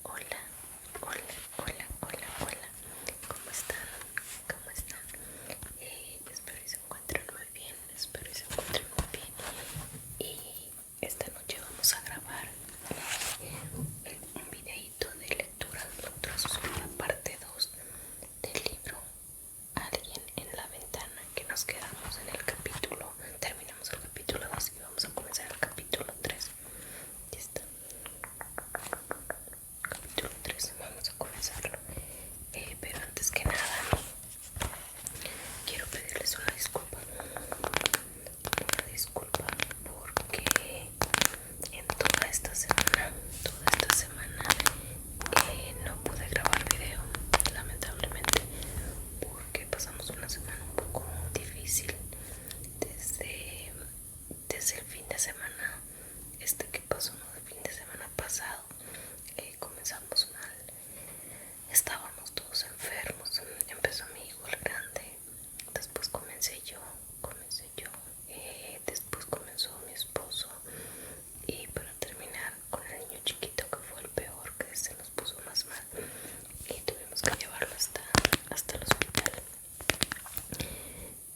Hola, hola, hola, hola, hola. ¿Cómo están? ¿Cómo están? Espero que se encuentren muy bien. Espero que se encuentren muy bien. Y esta noche vamos a grabar un videito de lectura susurrada parte 2 del libro Alguien en la ventana, que nos quedamos en el capítulo. Terminamos el capítulo 2 y vamos a comenzar el capítulo 3. Ya está. Capítulo 3, vamos a comenzarlo. Pero antes que nada, quiero pedirles una disculpa. Una disculpa porque en toda esta semana no pude grabar video, lamentablemente, porque pasamos una semana un poco difícil desde el fin de semana que pasó, ¿no? El fin de semana pasado comenzamos mal. Estábamos todos enfermos. Empezó mi hijo el grande, después comencé yo, después comenzó mi esposo, y para terminar con el niño chiquito, que fue el peor, que se nos puso más mal y tuvimos que llevarlo hasta el hospital.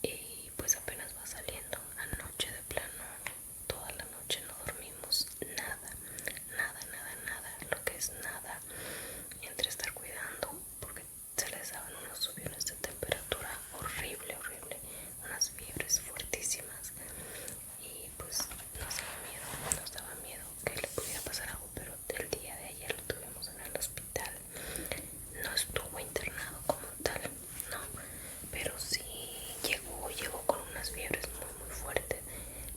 Y pues apenas va saliendo. Anoche de plano, toda la noche no dormimos nada, nada, nada, nada, lo que es nada, entre estar cuidando, porque se les daban unos subiones de temperatura horrible, horrible, unas fiebres fuertísimas, y pues nos daba miedo que le pudiera pasar algo. Pero el día de ayer lo tuvimos en el hospital. No estuvo internado como tal, no, pero sí llegó con unas fiebres muy fuertes.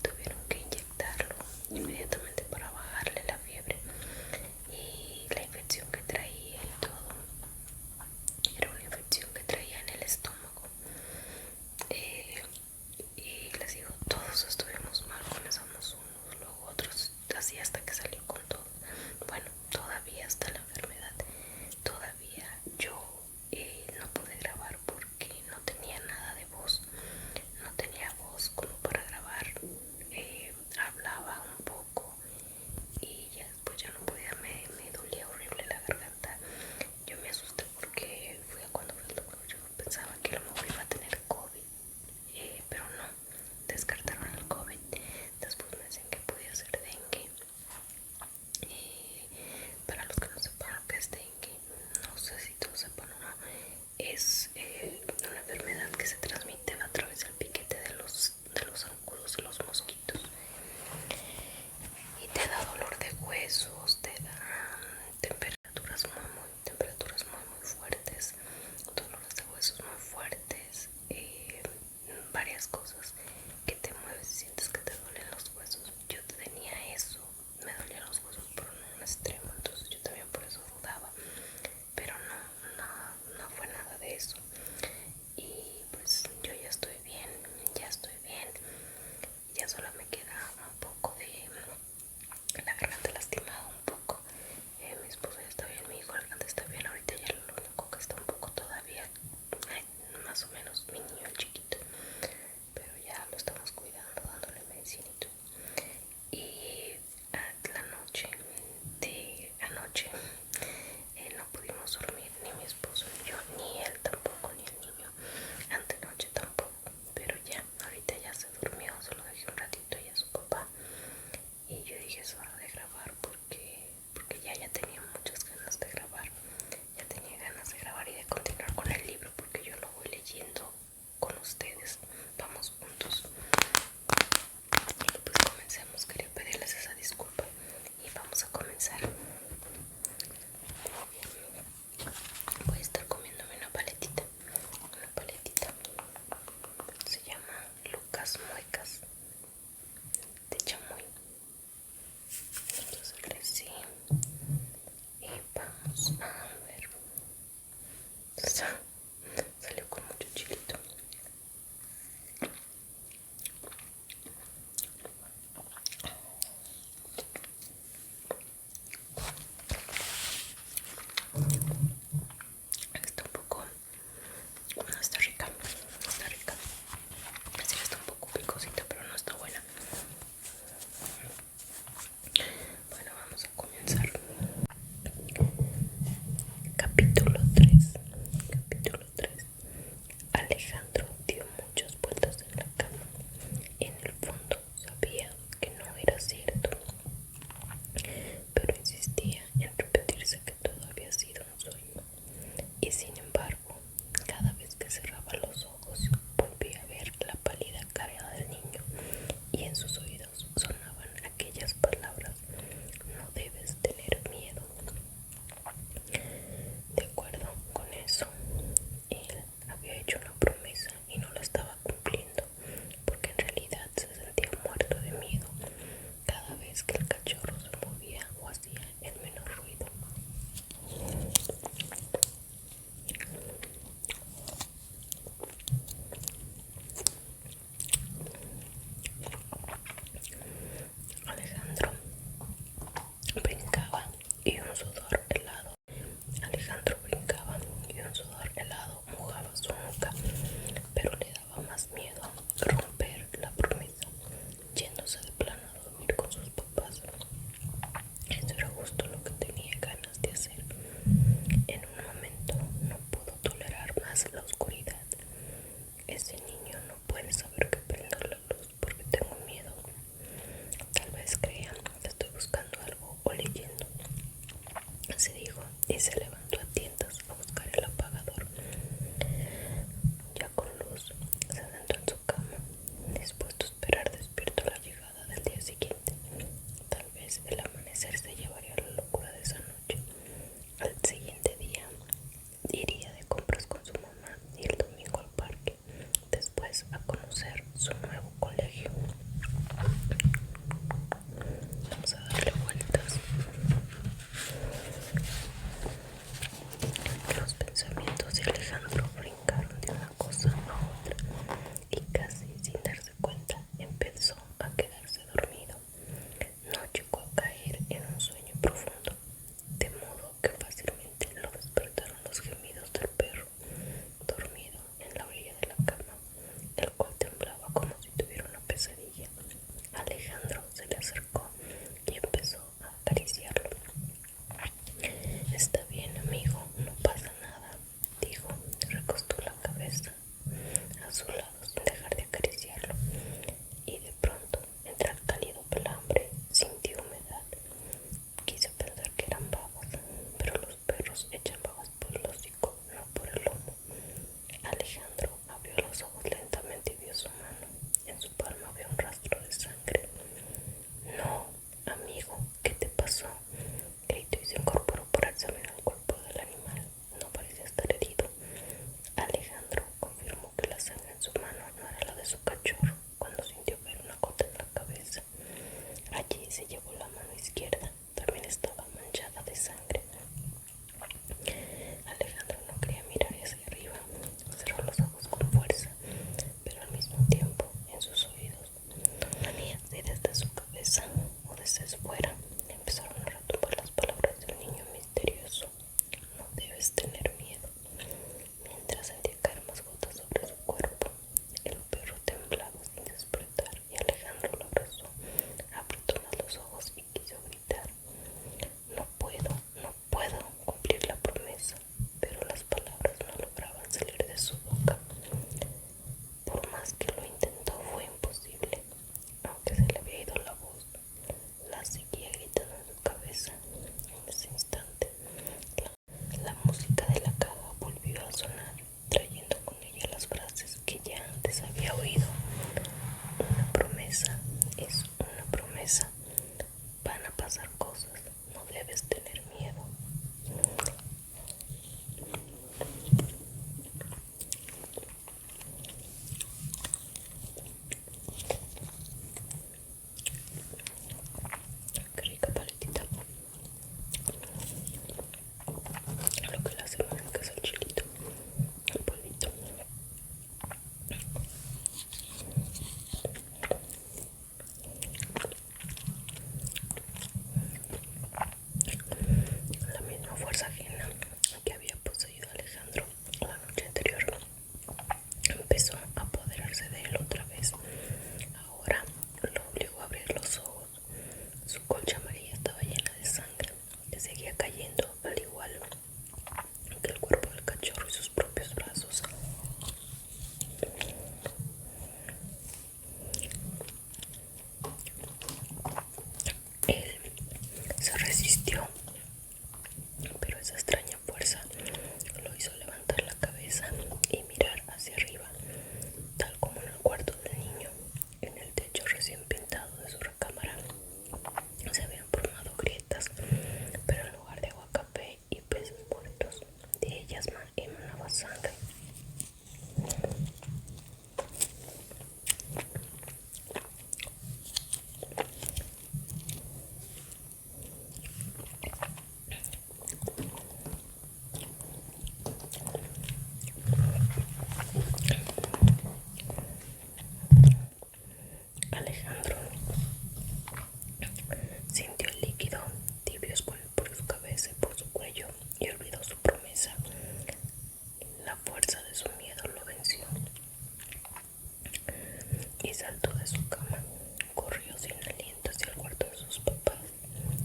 Tuvieron que inyectarlo inmediatamente para bajarle la fiebre y la infección que traía y todo. Era una infección que traía en el estómago. Y les digo, todos estuvimos mal, comenzamos unos, luego otros, así hasta que salió con todo. Bueno, todavía está la enfermedad. Todavía yo no pude grabar porque no tenía nada de voz. No tenía voz como para grabar. Hablaba un poco y ya después ya no podía. Me dolía horrible la garganta. se levantó a tientas a buscar el apagador. Ya con luz, se sentó en su cama, dispuesto a esperar despierto la llegada del día siguiente. Tal vez el amanecer se llevaría la locura de esa noche. Al siguiente día, iría de compras con su mamá y el domingo al parque, después a conocer su nuevo colegio. Vamos a darle vueltas. Los pensamientos de Alejandro brincaron de una cosa a otra y casi sin darse cuenta empezó a quedarse dormido. No llegó a caer en un sueño profundo, de modo que fácilmente lo despertaron los gemidos del perro, dormido en la orilla de la cama, el cual temblaba como si tuviera una pesadilla. Alejandro se le acercó y empezó a acariciarlo. Está bien, amigo, no pasa nada, dijo. Recostó la cabeza a su lado sin dejar de acariciarlo, y de pronto, entre el cálido pelambre, sintió humedad. Quiso pensar que eran babas, pero los perros echan babas por el hocico, no por el lomo. Alejandro abrió los ojos lentamente y vio su mano. En su palma había un rastro de sangre. No, amigo, ¿qué te pasó?, gritó y se incorporó para examinar el cuerpo del animal. No parecía estar herido. Alejandro confirmó que la sangre en su mano no era la de su cachorro cuando sintió ver una gota en la cabeza. Allí se llevó la mano izquierda, también estaba manchada de sangre. Alejandro no quería mirar hacia arriba, cerró los ojos con fuerza, pero al mismo tiempo en sus oídos manía y desde su cabeza o desde fuera empezaron a retumbar las palabras del niño misterioso. No debes tener miedo. Mientras sentía caer más gotas sobre su cuerpo, el perro temblaba sin despertar y Alejandro lo abrazó, apretó más los ojos y quiso gritar. No puedo cumplir la promesa, pero las palabras no lograban salir de su boca. Por más que lo intentó, fue imposible. Aunque se le había ido la voz, la seguía gritando en su cabeza. En ese instante, la música de la caja volvió a sonar, trayendo con ella las frases que ya antes había oído. Una promesa es una promesa. Van a pasar cosas, no debes tener miedo. Qué rica paletita. Lo que le hace más rica es el chilito, el polvito. La misma fuerza ajena que había poseído a Alejandro la noche anterior empezó a apoderarse de él otra vez. Ahora lo obligó a abrir los ojos. Su colcha amarilla estaba llena de sangre que seguía cayendo, al igual que el cuerpo del cachorro y sus propios brazos. Él se resistió, pero esa extraña fuerza lo hizo levantar la cabeza y mirar hacia arriba, tal como en el cuarto del niño. En el techo recién pintado de su recámara se habían formado grietas, pero en lugar de agua café y peces muertos, de ellas emanaba sangre. Alejandro sintió el líquido tibio escurrir por su cabeza y por su cuello y olvidó su promesa. La fuerza de su miedo lo venció y saltó de su cama. Corrió sin aliento hacia el cuarto de sus papás.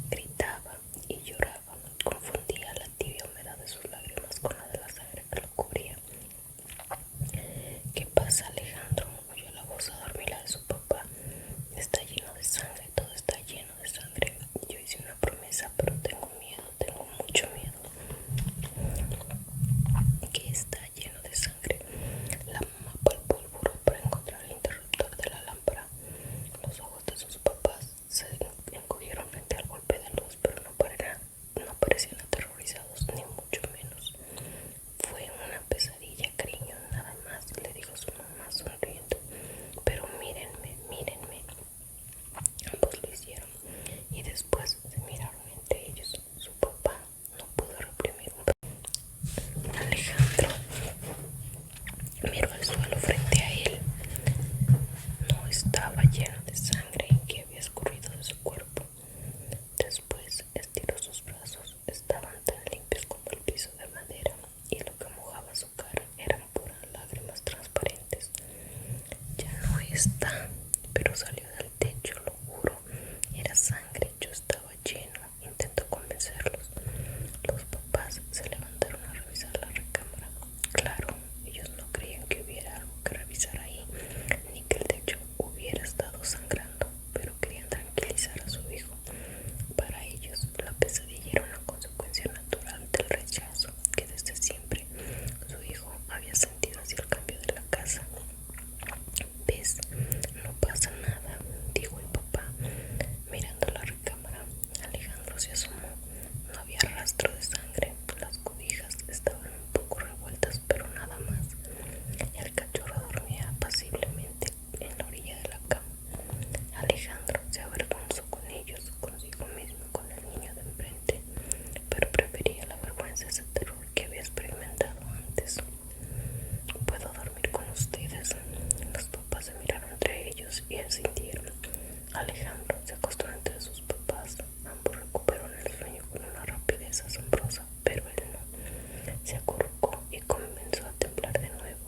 Gritaba y lloraba, confundía la tibia humedad de sus lágrimas con la de la sangre que lo cubría. ¿Qué pasa, Alejandro?, oyó la voz adormilada de su papá. Está lleno de sangre, todo está lleno de sangre. Yo hice una promesa, pero tengo miedo, tengo mucho miedo. asombrosa, pero él no. Se acurrucó y comenzó a temblar de nuevo.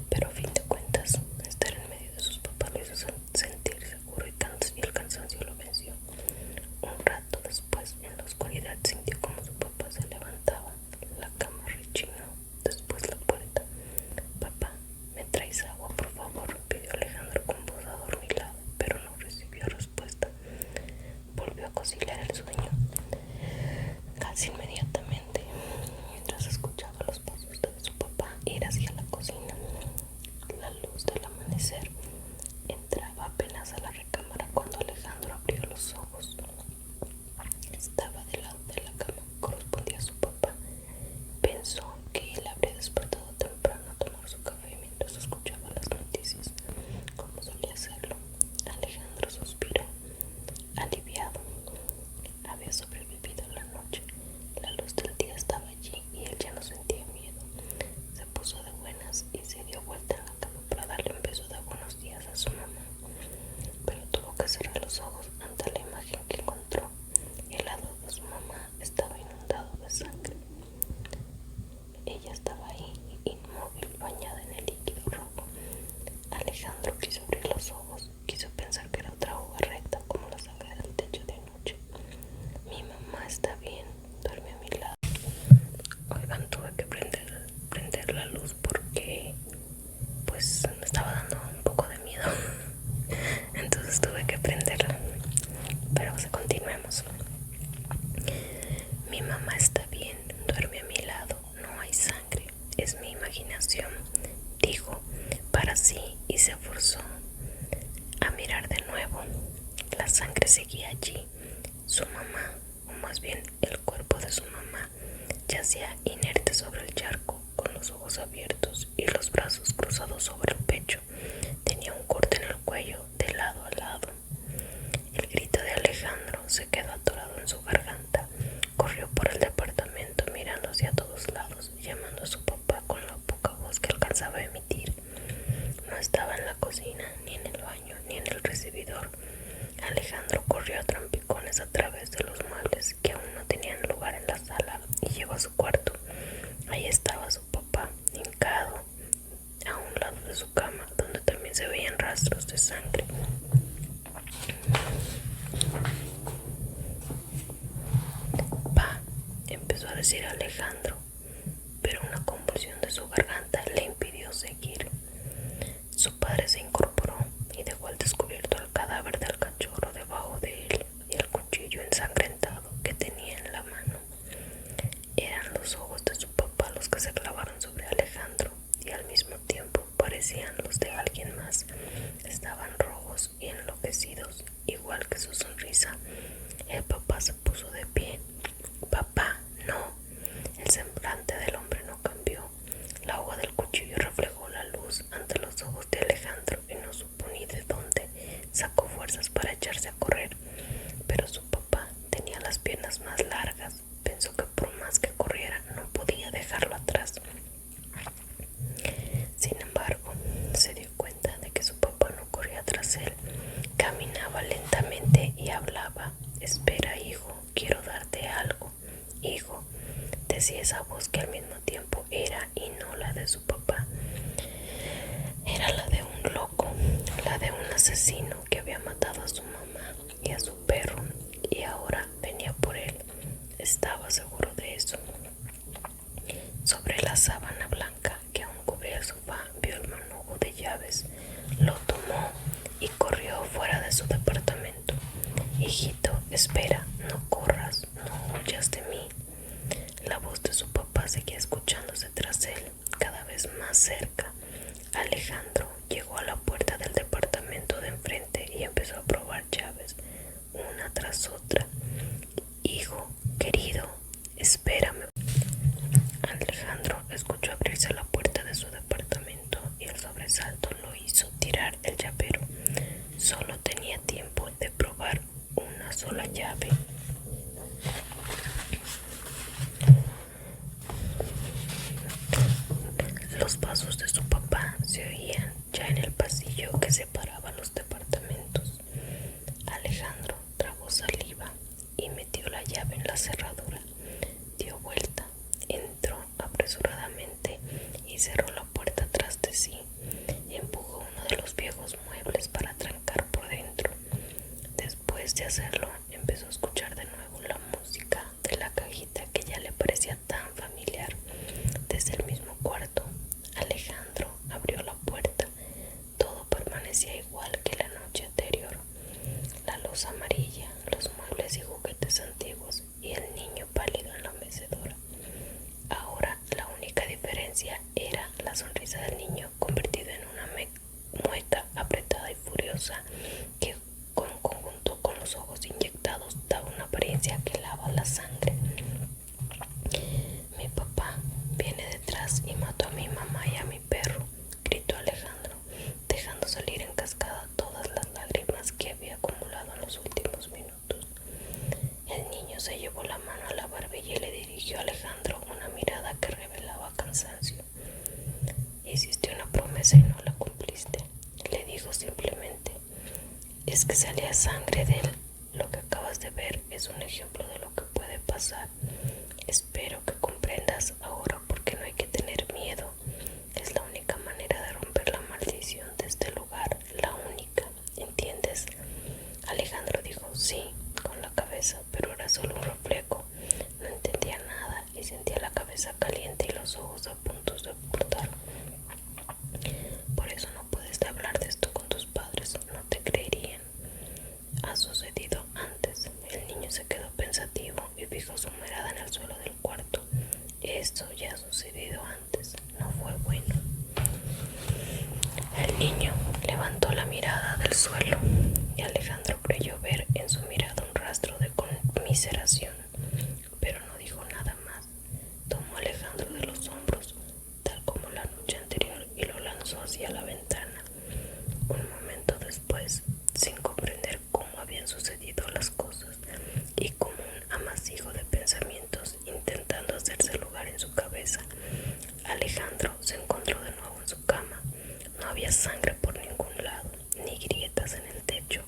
Pero a fin de cuentas, estar en medio de sus papás lo hizo sentir seguro y el cansancio lo venció. Un rato después, en la oscuridad, sintió como su papá se levantaba. La cama rechinó, después la puerta. «Papá, ¿me traes agua, por favor?», pidió Alejandro con voz adormilada, pero no recibió respuesta. Volvió a conciliar el sueño. Casi inmediatamente, mientras escuchaba los pasos de su papá ir hacia la cocina, la luz del amanecer entraba apenas a la recámara cuando Alejandro abrió los ojos. Estaba del lado de la cama que correspondía a su papá. Pensó que él habría despertado temprano a tomar su café mientras escuchaba las noticias, como solía hacerlo. Alejandro suspiró, aliviado. Había sobrevivido la noche. La luz del día estaba allí y él ya no sentía miedo. Se puso de buenas y se dio vuelta en la cama para darle un beso de buenos días a su mamá. Pero tuvo que cerrar los ojos ante la imagen que encontró. El lado de su mamá estaba inundado de sangre. Ella estaba ahí, inmóvil, bañada en el líquido rojo. Alejandro quiso abrir los ojos, quiso pensar que era otra hoja recta como la saga del techo de anoche. «Mi mamá está bien, duerme a mi lado». Oigan, tuve que prender la luz porque pues me estaba dando un poco de miedo. Entonces tuve que prenderla. Pero continuemos. «Mi mamá está bien, duerme a mi lado, no hay sangre, es mi imaginación», dijo para sí y se forzó a mirar de nuevo. La sangre seguía allí. Su mamá, o más bien el cuerpo de su mamá, yacía inerte sobre el charco, con los ojos abiertos y los brazos cruzados sobre el pecho. Tenía un corte en el cuello de lado a lado. El grito de Alejandro se quedó atorado en su garganta. Corrió por el departamento mirando hacia todos lados, llamando a su papá con la poca voz que alcanzaba a emitir. No estaba en la cocina, ni en el baño, ni en el recibidor. Alejandro corrió a trompicones a través de los muebles que aún no tenían lugar en la sala y llegó a su cuarto. Ahí estaba su papá, hincado a un lado de su cama, donde también se veían rastros de sangre. «Pa», empezó a decir Alejandro, pero una convulsión de su garganta le impidió seguir. Su padre se incorporó y dejó al descubierto el cadáver del cachorro debajo de él y el cuchillo ensangrentado que tenía en la mano. Eran los ojos de su papá los que se clavaron sobre Alejandro y al mismo tiempo parecían los de alguien más. Estaban rojos y enloquecidos, igual que su sonrisa. El papá se puso de pie. «Papá, no». El semblante del hombre no cambió. La hoja del cuchillo reflejó la luz ante los ojos de Alejandro y no supo ni de dónde sacó fuerzas para echarse a correr. Pero su papá tenía las piernas más largas. Pensó que por más que corriera no podía dejarlo atrás. Sin embargo, se dio cuenta de que su papá no corría tras él. Caminaba lentamente y hablaba. «Espera, hijo, quiero darte algo». «Hijo», decía esa voz que al mismo tiempo era y no la de su papá. Era la de un loco, la de un asesino que había matado a su mamá y a su perro y ahora venía por él. Estaba seguro de eso. Sobre la sábana blanca que aún cubría el sofá vio el manojo de llaves. Lo tomó y corrió fuera de su departamento. «Hijito, espera, no corras, no huyas de mí». La voz de su papá seguía escuchándose tras él, cada vez más cerca. Alejandro llegó a la puerta del departamento de enfrente y empezó a probar llaves, una tras otra. «Hijo, querido, espérame». Alejandro escuchó abrirse la puerta de su departamento y el sobresalto lo hizo tirar el llavero. Solo tenía tiempo de probar una sola llave. Los pasos de a la barbilla y le dirigió a Alejandro una mirada que revelaba cansancio. Hiciste una promesa y no la cumpliste, le dijo simplemente. Es que salía sangre de él. Lo que acabas de ver es un ejemplo de lo que puede pasar. Espero que comprendas ahora por qué no hay que tener miedo. Es la única manera de romper la maldición de este lugar, la única, ¿entiendes? Alejandro dijo sí con la cabeza, pero era solo un reflejo. No entendía nada y sentía la cabeza caliente y los ojos a punto de explotar. Por eso no puedes hablar de esto con tus padres, no te creerían. Ha sucedido antes. El niño se quedó pensativo y fijó su mirada en el suelo del cuarto. Esto ya ha sucedido antes, no fue bueno. El niño levantó la mirada del suelo y Alejandro creyó ver en su mirada un rastro de conmiseración, pero no dijo nada más. Tomó a Alejandro de los hombros, tal como la noche anterior, y lo lanzó hacia la ventana. Un momento después, sin comprender cómo habían sucedido las cosas y como un amasijo de pensamientos intentando hacerse lugar en su cabeza, Alejandro se encontró de nuevo en su cama. No había sangre por ningún lado, ni grietas en el techo.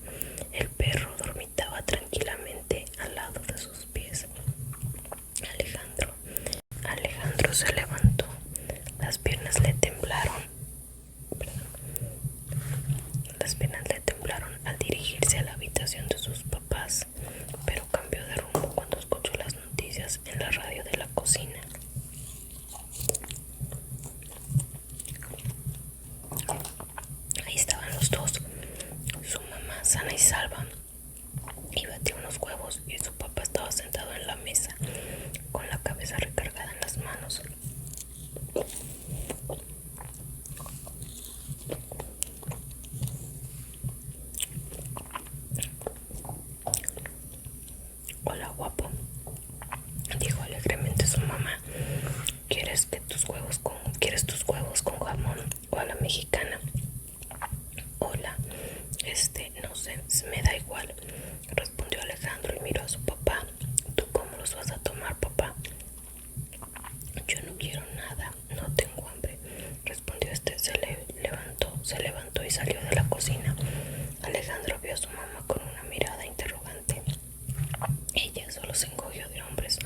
El perro dormitaba tranquilamente al lado de sus pies. Alejandro se levantó. Las piernas le temblaron. Las piernas le temblaron al dirigirse a la habitación de sus papás, pero cambió de rumbo cuando escuchó las noticias en la radio de la cocina. Ahí estaban los dos, su mamá sana y salva, y batió unos huevos, y su papá estaba sentado en la mesa, con la cabeza recargada en las manos. Hola, guapo, dijo alegremente su mamá. ¿Quieres tus huevos con jamón o a la mexicana? Hola, no sé, me da igual, respondió Alejandro y miró a su papá. ¿Tú cómo los vas a tomar, papá? Yo no quiero nada, no tengo hambre, respondió se levantó y salió de la cocina. Alejandro vio a su mamá con una mirada interrogante. Ella solo se encogió de hombros.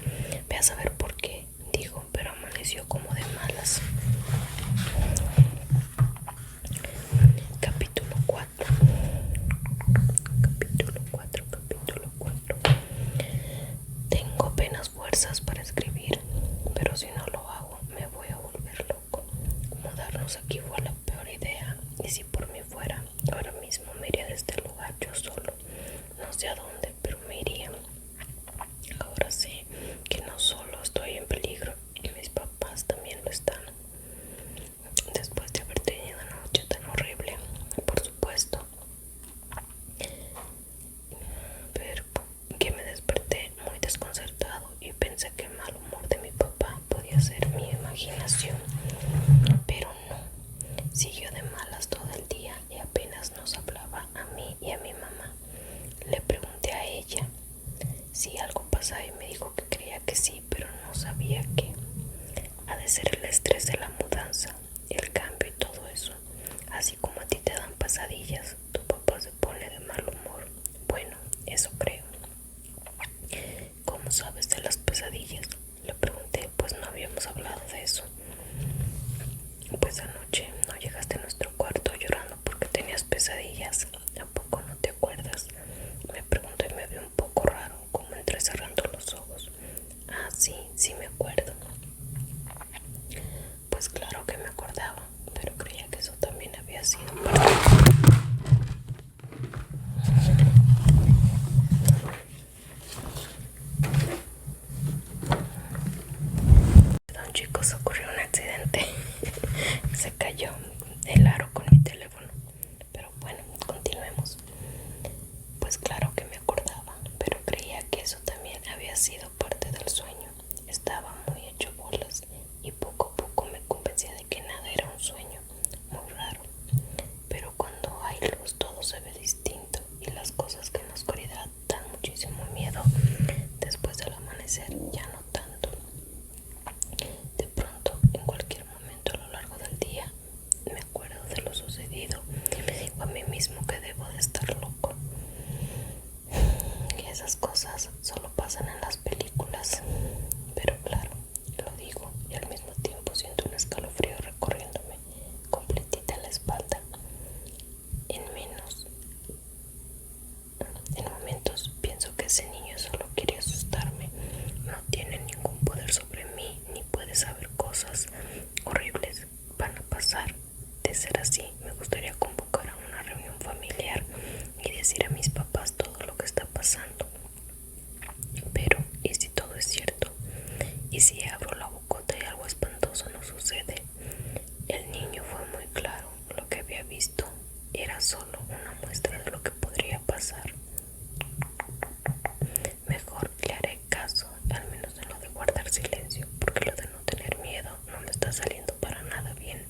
Ve a saber por qué, dijo, pero amaneció como de malas. Capítulo 4. Tengo apenas fuerzas para escribir, pero si no lo hago me voy a volver loco. Mudarnos aquí fue la peor idea, y si por mí fuera, ahora mismo me iría de este lugar yo solo. No sé a dónde, pero me iría. Ahora sé que no solo estoy en peligro, y mis papás también lo están. Después de haber tenido una noche tan horrible, por supuesto, pero que me desperté muy desconcertado y pensé que el mal humor de mi papá podía ser mi imaginación, pero no. Siguió de malas todo el día y apenas nos hablaba a mí y a mi mamá. Le pregunté a ella si algo pasaba y me dijo que creía que sí, pero no sabía qué. Ha de ser el estrés de la mudanza, el cambio y todo eso. Así como a ti te dan pesadillas, tu papá se pone de mal humor. Bueno, eso creo. ¿Cómo sabes de las pesadillas? Le pregunté, pues no habíamos hablado de eso. Pues anoche no llegaste a nuestro cuarto llorando porque tenías pesadillas. ¿A poco no te acuerdas? Me preguntó y me vio un poco raro, como entrecerrando los ojos. Ah, sí, sí me acuerdo. Pues claro que me acordaba, pero creía que eso también había sido Perdón, chicos, ocurrió un accidente. Se cayó el aro con mi teléfono. Pero bueno, continuemos. Pues claro que me acordaba, pero creía que eso también había sido parte del sueño. Estaba muy hecho bolas y poco a poco me convencía de que nada era un sueño. Muy raro. Pero cuando hay luz todo se ve distinto y las cosas que en la oscuridad dan muchísimo miedo después del amanecer y si abro la bocota y algo espantoso no sucede. El niño fue muy claro. Lo que había visto era solo una muestra de lo que podría pasar. Mejor le haré caso, al menos en lo de guardar silencio, porque lo de no tener miedo no me está saliendo para nada bien.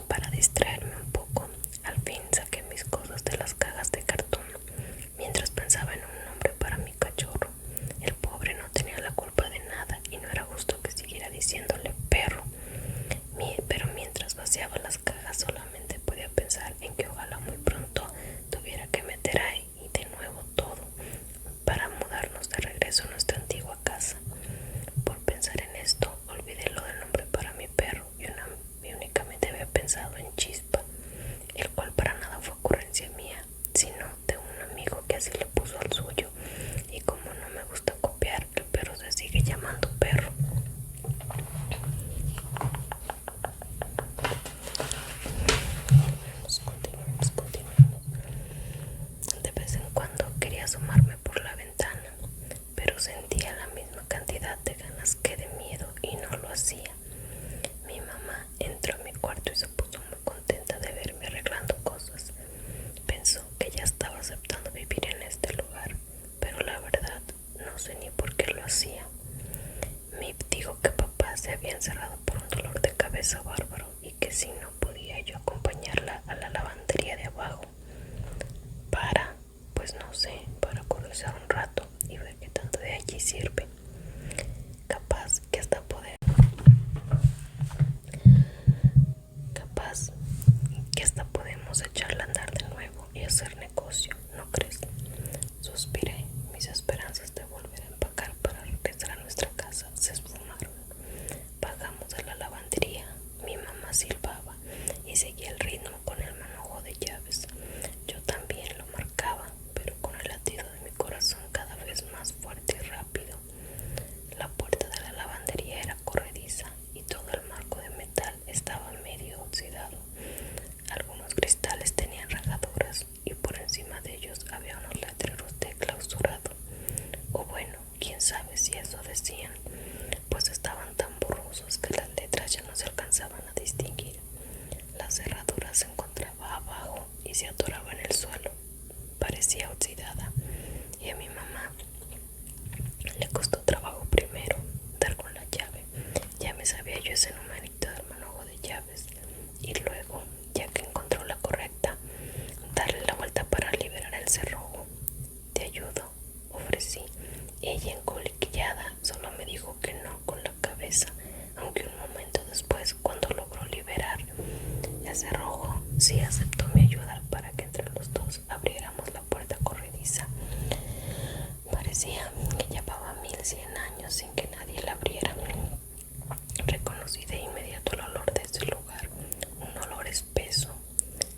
Para distraerme un poco, al fin saqué mis cosas de las cajas de cartón, mientras pensaba en un nombre para mi cachorro. El pobre no tenía la culpa de nada y no era justo que siguiera diciéndole perro. Pero mientras vaciaba las cajas solamente podía pensar en que ojalá muy pronto tuviera que meter ahí de nuevo todo para mudarnos de regreso a nuestra antigua casa. Por pensar en esto, olvidé lo del nombre para mi perro y únicamente había pensado en Chispa, el cual para nada fue ocurrencia mía, sino de un amigo que así le puso al suyo, y como no me gusta copiar, el perro se sigue llamando perro. Continuemos. De vez en cuando quería asomarme por la ventana, pero sentía la misma cantidad de ganas que de miedo y no lo hacía. Mi mamá entró a mi cuarto y se puso muy contenta de verme arreglando cosas. Pensó que ya estaba aceptando vivir en este lugar, pero la verdad no sé ni por qué lo hacía. Me dijo que papá se había encerrado por un dolor de cabeza bárbaro y que si no podía yo acompañarla a la lavandería de abajo pues no sé, para curiosear un rato y ver qué tanto de allí sirve. Capaz que hasta podemos echarla a andar de nuevo y hacer negocio, ¿no crees? Suspiré. Mis esperanzas de volver a empacar para regresar a nuestra casa se esfumaron. Bajamos a la lavandería. Mi mamá silbaba y seguía el ritmo con el manojo de llaves. Yo también lo marcaba, pero con el latido de mi corazón cada vez más fuerte y rápido. La puerta de la lavandería era corrediza y todo el marco de metal estaba medio oxidado. Algunos cristales tenían rajaduras y por encima de ellos había unos letreros de clausurado. O bueno, quién sabe si eso decían, pues estaban tan borrosos que las letras ya no se alcanzaban a distinguir. La cerradura se encontraba abajo y se atoraba en el suelo. Parecía oxidada y a mi mamá le costó trabajo primero dar con la llave. Ya me sabía yo ese numerito del manojo de llaves y luego, ya que encontró la correcta, darle la vuelta para liberar el cerrojo. Te ayudo, ofrecí. Ella, encoliquillada, solo me dijo que no con la cabeza, aunque un momento después, cuando logró liberar el cerrojo, sí aceptó mi ayuda para que entre los dos abriéramos la puerta corrediza. Parecía que llevaba 1100 años sin que nadie la abriera. Reconocí de inmediato el olor de ese lugar, un olor espeso,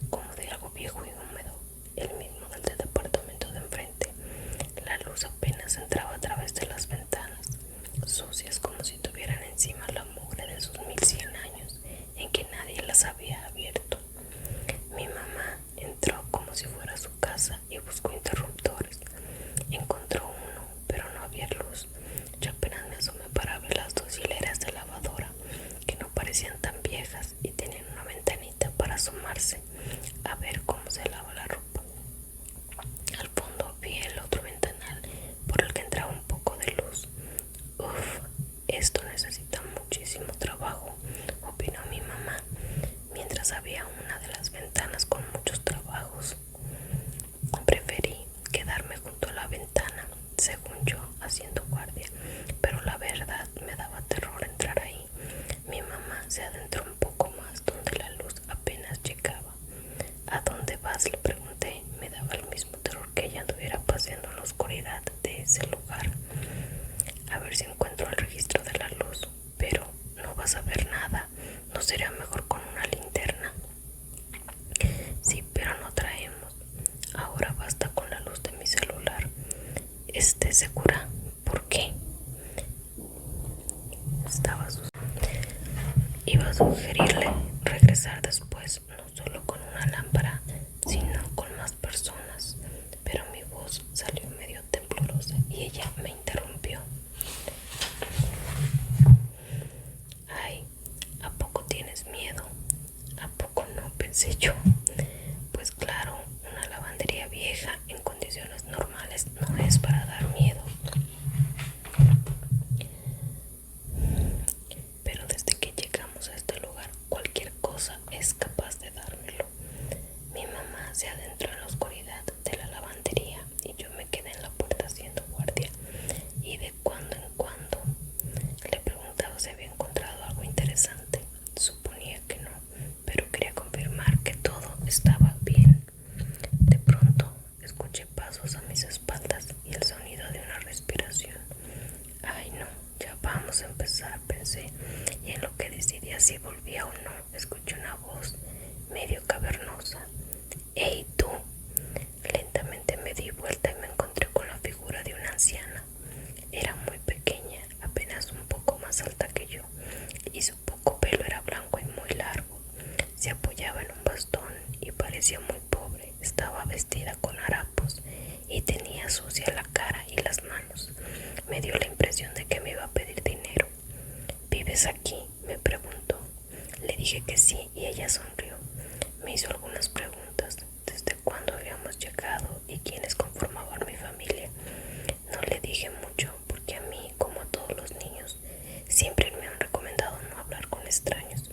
como de algo viejo y húmedo, el mismo del departamento de enfrente. La luz apenas entraba a través de las ventanas, sucias como si tuvieran encima la mugre de sus 1100 años en que nadie las había abierto. Mi mamá entró como si fuera su casa y buscó interruptores. Encontró uno, pero no había luz. Yo apenas me asomé para ver las dos hileras de lavadora, que no parecían tan viejas y tenían una ventanita para asomarse a ver cómo se lava la ropa. Al fondo vi el otro ventanal por el que entraba un poco de luz. Uf, esto necesita muchísimo trabajo, opinó mi mamá, mientras había una de las ventanas con muchos trabajos. Preferí quedarme junto a la ventana, según yo, haciendo guardia, pero la verdad me daba terror entrar ahí. Mi mamá se adentró un poco más donde la luz apenas llegaba. ¿A dónde vas?, le pregunté. Me daba el mismo terror que ella anduviera paseando en la oscuridad de ese lugar. A ver si encuentro el registro de la luz. Pero no vas a ver nada. ¿No sería mejor con una linterna? Sí, pero no traemos. Ahora basta con la luz de mi celular. ¿Esté segura? ¿Por qué? Iba a sugerirle regresar después, no solo con una lámpara, sino con más personas, pero mi voz salió medio temblorosa y ella me interrumpió. Y yo, pues claro, una lavandería vieja en condiciones normales no es para dar miedo. Pero desde que llegamos a este lugar, cualquier cosa es capaz de dármelo. Mi mamá se adentró en la oscuridad de la lavandería y yo me quedé en la puerta haciendo guardia. Y de cuando en cuando le preguntaba si había encontrado algo interesante. Suponía que no, pero quería confirmar que todo estaba bien. De pronto escuché pasos a mis espaldas y el sonido de una respiración. Ay no, ya vamos a empezar, pensé, y en lo que decidía si volvía o no, escuché una voz medio cavernosa. ¡Ey, tú! Lentamente me di vuelta y me encontré con la figura de una anciana. Era muy pequeña, apenas un poco más alta que yo, y su poco pelo era blanco y muy largo. Se apoyaba en un bastón y parecía muy pobre. Estaba vestida con harapos y tenía sucia la cara y las manos. Me dio la impresión de que me iba a pedir dinero. ¿Vives aquí?, me preguntó. Le dije que sí y ella sonrió. Me hizo algunas preguntas. ¿Desde cuándo habíamos llegado y quiénes conformaban mi familia? No le dije mucho porque a mí, como a todos los niños, siempre me han recomendado no hablar con extraños.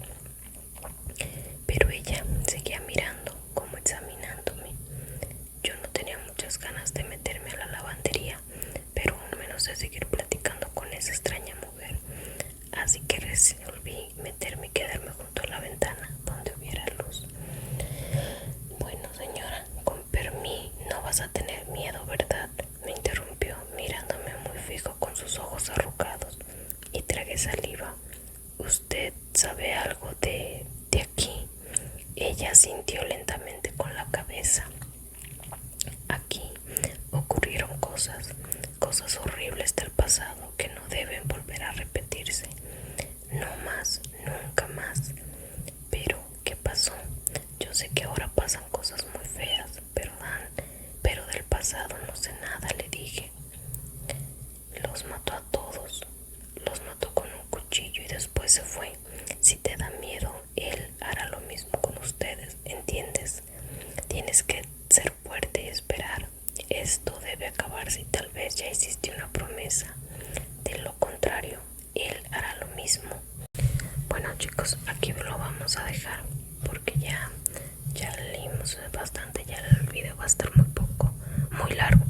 Pero ella seguía mirando, como examinándome. Yo no tenía muchas ganas de meterme a la lavandería, pero aún menos de seguir platicando con esa extraña mujer. Así que resolví meterme y quedarme junto a la ventana donde hubiera luz. Bueno, señora, con permiso, no vas a tener miedo, ¿verdad?, me interrumpió, mirándome muy fijo con sus ojos arrugados, y tragué saliva. ¿Usted sabe algo de aquí? Ella sintió lentamente con la cabeza. Aquí ocurrieron cosas horribles del pasado que no deben volver a repetirse. No más, nunca más. Pero, ¿qué pasó? Yo sé que ahora pasan cosas muy feas, pero del pasado no sé nada, le dije. Los mató a todos. Los mató con un cuchillo y después se fue. Si te da miedo, él hará lo mismo con ustedes, ¿entiendes? Tienes que ser fuerte y esperar. Esto debe acabarse y tal vez ya hiciste una promesa. De lo contrario, él hará lo mismo. Bueno, chicos, aquí lo vamos a dejar porque ya leímos bastante. Ya el video va a estar muy largo.